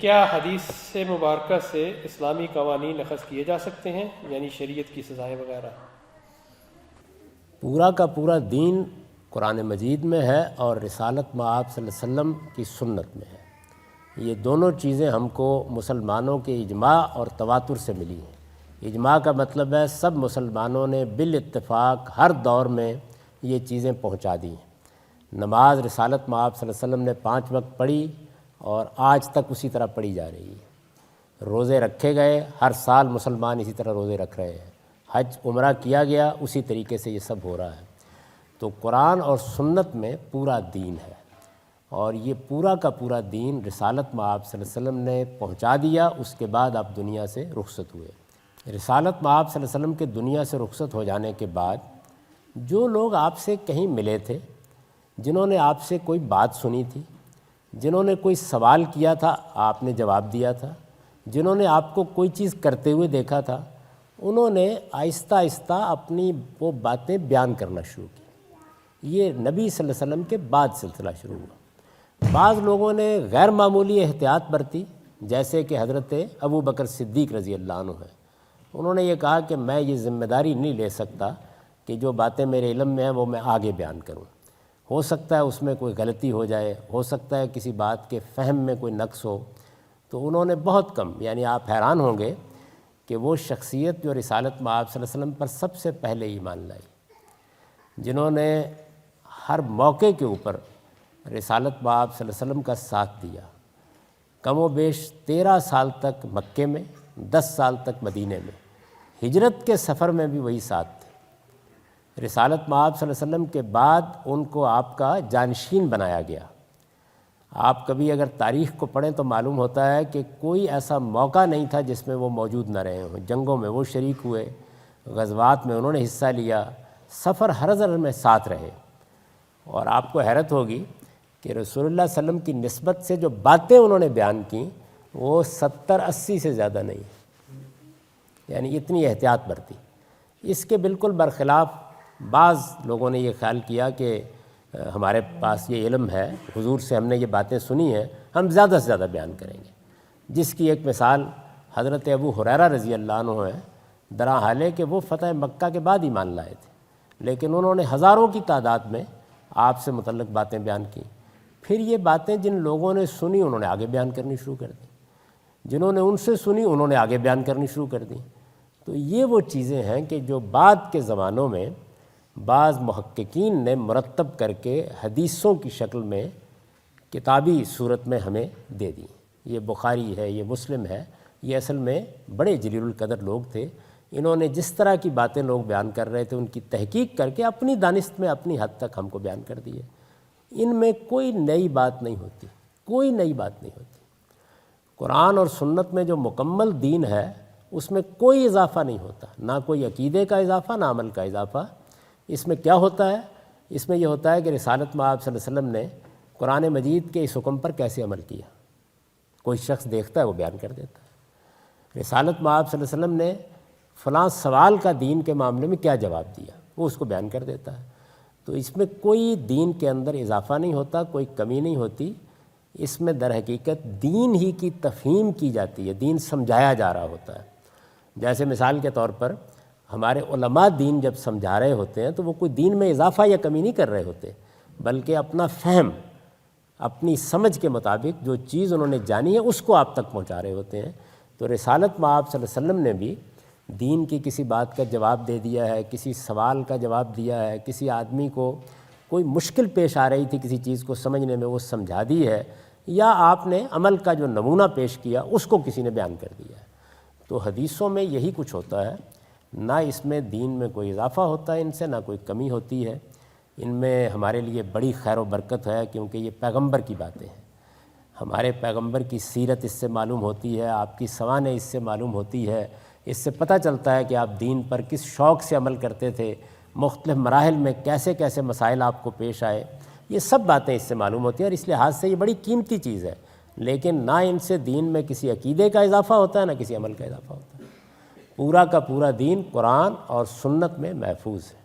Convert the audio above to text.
کیا حدیث سے مبارکہ سے اسلامی قوانین اخذ کیے جا سکتے ہیں، یعنی شریعت کی سزائیں وغیرہ؟ پورا کا پورا دین قرآن مجید میں ہے اور رسالت مآب صلی اللہ علیہ وسلم کی سنت میں ہے۔ یہ دونوں چیزیں ہم کو مسلمانوں کے اجماع اور تواتر سے ملی ہیں۔ اجماع کا مطلب ہے سب مسلمانوں نے بالاتفاق ہر دور میں یہ چیزیں پہنچا دی ہیں۔ نماز رسالت مآب صلی اللہ علیہ وسلم نے 5 وقت پڑھی اور آج تک اسی طرح پڑھی جا رہی ہے۔ روزے رکھے گئے، ہر سال مسلمان اسی طرح روزے رکھ رہے ہیں۔ حج عمرہ کیا گیا، اسی طریقے سے یہ سب ہو رہا ہے۔ تو قرآن اور سنت میں پورا دین ہے، اور یہ پورا کا پورا دین رسالت مآب صلی اللہ علیہ وسلم نے پہنچا دیا۔ اس کے بعد آپ دنیا سے رخصت ہوئے۔ رسالت مآب صلی اللہ علیہ وسلم کے دنیا سے رخصت ہو جانے کے بعد جو لوگ آپ سے کہیں ملے تھے، جنہوں نے آپ سے کوئی بات سنی تھی، جنہوں نے کوئی سوال کیا تھا آپ نے جواب دیا تھا، جنہوں نے آپ کو کوئی چیز کرتے ہوئے دیکھا تھا، انہوں نے آہستہ آہستہ اپنی وہ باتیں بیان کرنا شروع کی۔ یہ نبی صلی اللہ علیہ وسلم کے بعد سلسلہ شروع ہوا۔ بعض لوگوں نے غیر معمولی احتیاط برتی، جیسے کہ حضرت ابو بکر صدیق رضی اللہ عنہ ہیں۔ انہوں نے یہ کہا کہ میں یہ ذمہ داری نہیں لے سکتا کہ جو باتیں میرے علم میں ہیں وہ میں آگے بیان کروں۔ ہو سکتا ہے اس میں کوئی غلطی ہو جائے، ہو سکتا ہے کسی بات کے فہم میں کوئی نقص ہو۔ تو انہوں نے بہت کم، یعنی آپ حیران ہوں گے کہ وہ شخصیت جو رسالت مآب صلی اللہ علیہ وسلم پر سب سے پہلے ایمان لائی، جنہوں نے ہر موقع کے اوپر رسالت مآب صلی اللہ علیہ وسلم کا ساتھ دیا، کم و بیش 13 سال تک مکے میں، 10 سال تک مدینے میں، ہجرت کے سفر میں بھی وہی ساتھ تھے۔ رسالت مآب صلی اللہ علیہ وسلم کے بعد ان کو آپ کا جانشین بنایا گیا۔ آپ کبھی اگر تاریخ کو پڑھیں تو معلوم ہوتا ہے کہ کوئی ایسا موقع نہیں تھا جس میں وہ موجود نہ رہے ہوں۔ جنگوں میں وہ شریک ہوئے، غزوات میں انہوں نے حصہ لیا، سفر ہر زر میں ساتھ رہے۔ اور آپ کو حیرت ہوگی کہ رسول اللہ صلی اللہ علیہ وسلم کی نسبت سے جو باتیں انہوں نے بیان کیں وہ 70-80 سے زیادہ نہیں، یعنی اتنی احتیاط برتی۔ اس کے بالکل برخلاف بعض لوگوں نے یہ خیال کیا کہ ہمارے پاس یہ علم ہے، حضور سے ہم نے یہ باتیں سنی ہیں، ہم زیادہ سے زیادہ بیان کریں گے۔ جس کی ایک مثال حضرت ابو ہریرہ رضی اللہ عنہ ہے، درا حال ہے کہ وہ فتح مکہ کے بعد ایمان لائے تھے، لیکن انہوں نے ہزاروں کی تعداد میں آپ سے متعلق باتیں بیان کی۔ پھر یہ باتیں جن لوگوں نے سنی انہوں نے آگے بیان کرنی شروع کر دی، جنہوں نے ان سے سنی انہوں نے آگے بیان کرنی شروع کر دی۔ تو یہ وہ چیزیں ہیں کہ جو بعد کے زمانوں میں بعض محققین نے مرتب کر کے حدیثوں کی شکل میں کتابی صورت میں ہمیں دے دی۔ یہ بخاری ہے، یہ مسلم ہے، یہ اصل میں بڑے جلیل القدر لوگ تھے۔ انہوں نے جس طرح کی باتیں لوگ بیان کر رہے تھے ان کی تحقیق کر کے اپنی دانست میں اپنی حد تک ہم کو بیان کر دیے۔ ان میں کوئی نئی بات نہیں ہوتی، کوئی نئی بات نہیں ہوتی۔ قرآن اور سنت میں جو مکمل دین ہے اس میں کوئی اضافہ نہیں ہوتا، نہ کوئی عقیدے کا اضافہ، نہ عمل کا اضافہ۔ اس میں کیا ہوتا ہے؟ اس میں یہ ہوتا ہے کہ رسالت مآب صلی اللہ علیہ وسلم نے قرآن مجید کے اس حکم پر کیسے عمل کیا۔ کوئی شخص دیکھتا ہے وہ بیان کر دیتا ہے۔ رسالت مآب صلی اللہ علیہ وسلم نے فلاں سوال کا دین کے معاملے میں کیا جواب دیا، وہ اس کو بیان کر دیتا ہے۔ تو اس میں کوئی دین کے اندر اضافہ نہیں ہوتا، کوئی کمی نہیں ہوتی۔ اس میں در حقیقت دین ہی کی تفہیم کی جاتی ہے، دین سمجھایا جا رہا ہوتا ہے۔ جیسے مثال کے طور پر ہمارے علماء دین جب سمجھا رہے ہوتے ہیں تو وہ کوئی دین میں اضافہ یا کمی نہیں کر رہے ہوتے، بلکہ اپنا فہم، اپنی سمجھ کے مطابق جو چیز انہوں نے جانی ہے اس کو آپ تک پہنچا رہے ہوتے ہیں۔ تو رسالت مآب صلی اللہ علیہ وسلم نے بھی دین کی کسی بات کا جواب دے دیا ہے، کسی سوال کا جواب دیا ہے، کسی آدمی کو کوئی مشکل پیش آ رہی تھی کسی چیز کو سمجھنے میں وہ سمجھا دی ہے، یا آپ نے عمل کا جو نمونہ پیش کیا اس کو کسی نے بیان کر دیا ہے۔ تو حدیثوں میں یہی کچھ ہوتا ہے، نہ اس میں دین میں کوئی اضافہ ہوتا ہے، ان سے نہ کوئی کمی ہوتی ہے۔ ان میں ہمارے لیے بڑی خیر و برکت ہے کیونکہ یہ پیغمبر کی باتیں ہیں۔ ہمارے پیغمبر کی سیرت اس سے معلوم ہوتی ہے، آپ کی سوانح اس سے معلوم ہوتی ہے، اس سے پتہ چلتا ہے کہ آپ دین پر کس شوق سے عمل کرتے تھے، مختلف مراحل میں کیسے کیسے مسائل آپ کو پیش آئے، یہ سب باتیں اس سے معلوم ہوتی ہیں، اور اس لحاظ سے یہ بڑی قیمتی چیز ہے۔ لیکن نہ ان سے دین میں کسی عقیدے کا اضافہ ہوتا ہے، نہ کسی عمل کا اضافہ ہوتا ہے۔ پورا کا پورا دین قرآن اور سنت میں محفوظ ہے۔